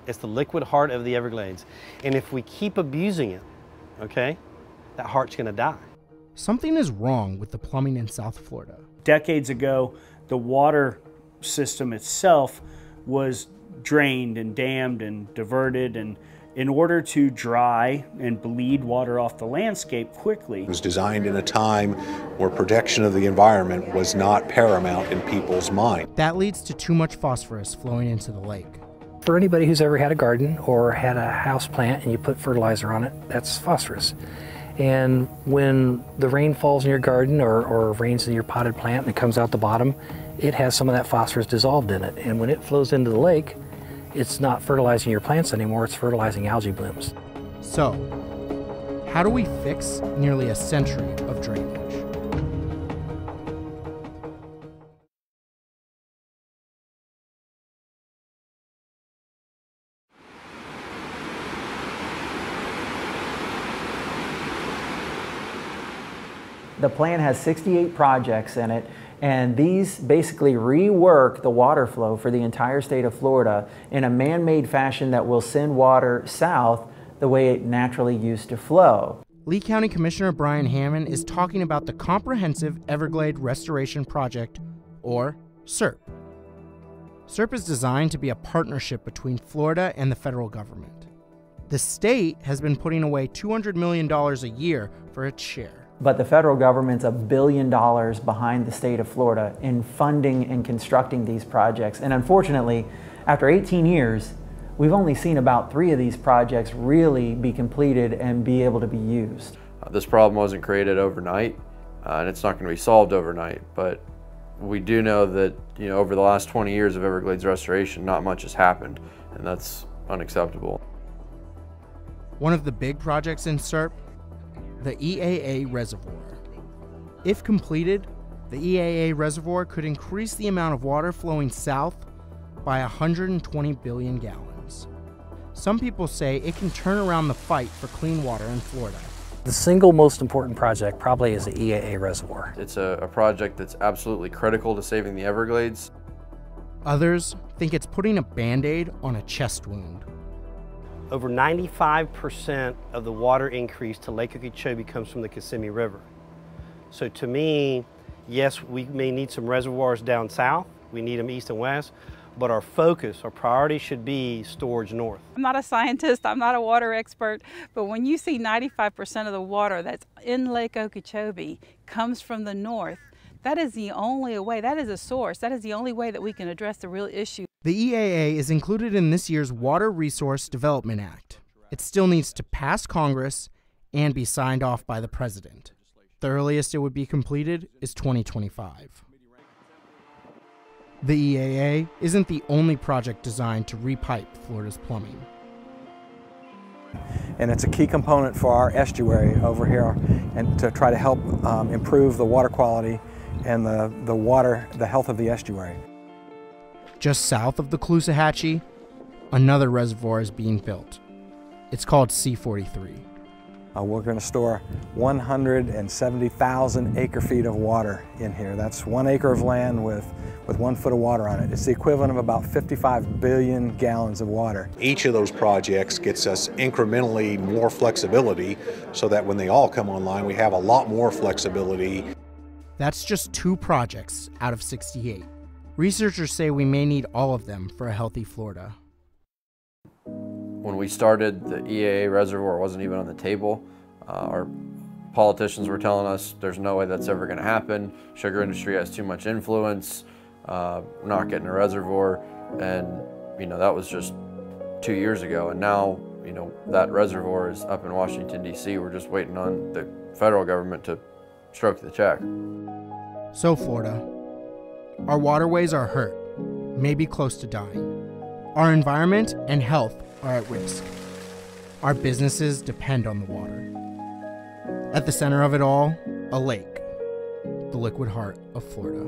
It's the liquid heart of the Everglades. And if we keep abusing it, okay, that heart's gonna die. Something is wrong with the plumbing in South Florida. Decades ago, the water system itself was drained and dammed and diverted, and in order to dry and bleed water off the landscape quickly. It was designed in a time where protection of the environment was not paramount in people's mind. That leads to too much phosphorus flowing into the lake. For anybody who's ever had a garden or had a house plant and you put fertilizer on it, that's phosphorus. And when the rain falls in your garden or rains in your potted plant and it comes out the bottom, it has some of that phosphorus dissolved in it. And when it flows into the lake, it's not fertilizing your plants anymore, it's fertilizing algae blooms. So, how do we fix nearly a century of drainage? The plan has 68 projects in it, and these basically rework the water flow for the entire state of Florida in a man-made fashion that will send water south the way it naturally used to flow. Lee County Commissioner Brian Hammond is talking about the Comprehensive Everglade Restoration Project, or CERP. CERP is designed to be a partnership between Florida and the federal government. The state has been putting away $200 million a year for its share. But the federal government's $1 billion behind the state of Florida in funding and constructing these projects. And unfortunately, after 18 years, we've only seen about 3 of these projects really be completed and be able to be used. This problem wasn't created overnight, and it's not going to be solved overnight, but we do know that over the last 20 years of Everglades restoration, not much has happened, and that's unacceptable. One of the big projects in CERP, the EAA Reservoir. If completed, the EAA Reservoir could increase the amount of water flowing south by 120 billion gallons. Some people say it can turn around the fight for clean water in Florida. The single most important project probably is the EAA Reservoir. It's a project that's absolutely critical to saving the Everglades. Others think it's putting a Band-Aid on a chest wound. Over 95% of the water increase to Lake Okeechobee comes from the Kissimmee River. So to me, yes, we may need some reservoirs down south, we need them east and west, but our focus, our priority should be storage north. I'm not a scientist, I'm not a water expert, but when you see 95% of the water that's in Lake Okeechobee comes from the north, that is the only way, that is a source, that is the only way that we can address the real issue. The EAA is included in this year's Water Resource Development Act. It still needs to pass Congress and be signed off by the President. The earliest it would be completed is 2025. The EAA isn't the only project designed to repipe Florida's plumbing. And it's a key component for our estuary over here and to try to help improve the water quality and the health of the estuary. Just south of the Caloosahatchee, another reservoir is being built. It's called C-43. We're going to store 170,000 acre-feet of water in here. That's 1 acre of land with 1 foot of water on it. It's the equivalent of about 55 billion gallons of water. Each of those projects gets us incrementally more flexibility so that when they all come online, we have a lot more flexibility. That's just 2 projects out of 68. Researchers say we may need all of them for a healthy Florida. When we started, the EAA reservoir wasn't even on the table. Our politicians were telling us there's no way that's ever going to happen. Sugar industry has too much influence. We're not getting a reservoir, and that was just 2 years ago. And now that reservoir is up in Washington, D.C. We're just waiting on the federal government to stroke the check. So Florida, our waterways are hurt, maybe close to dying. Our environment and health are at risk. Our businesses depend on the water. At the center of it all, a lake, the liquid heart of Florida.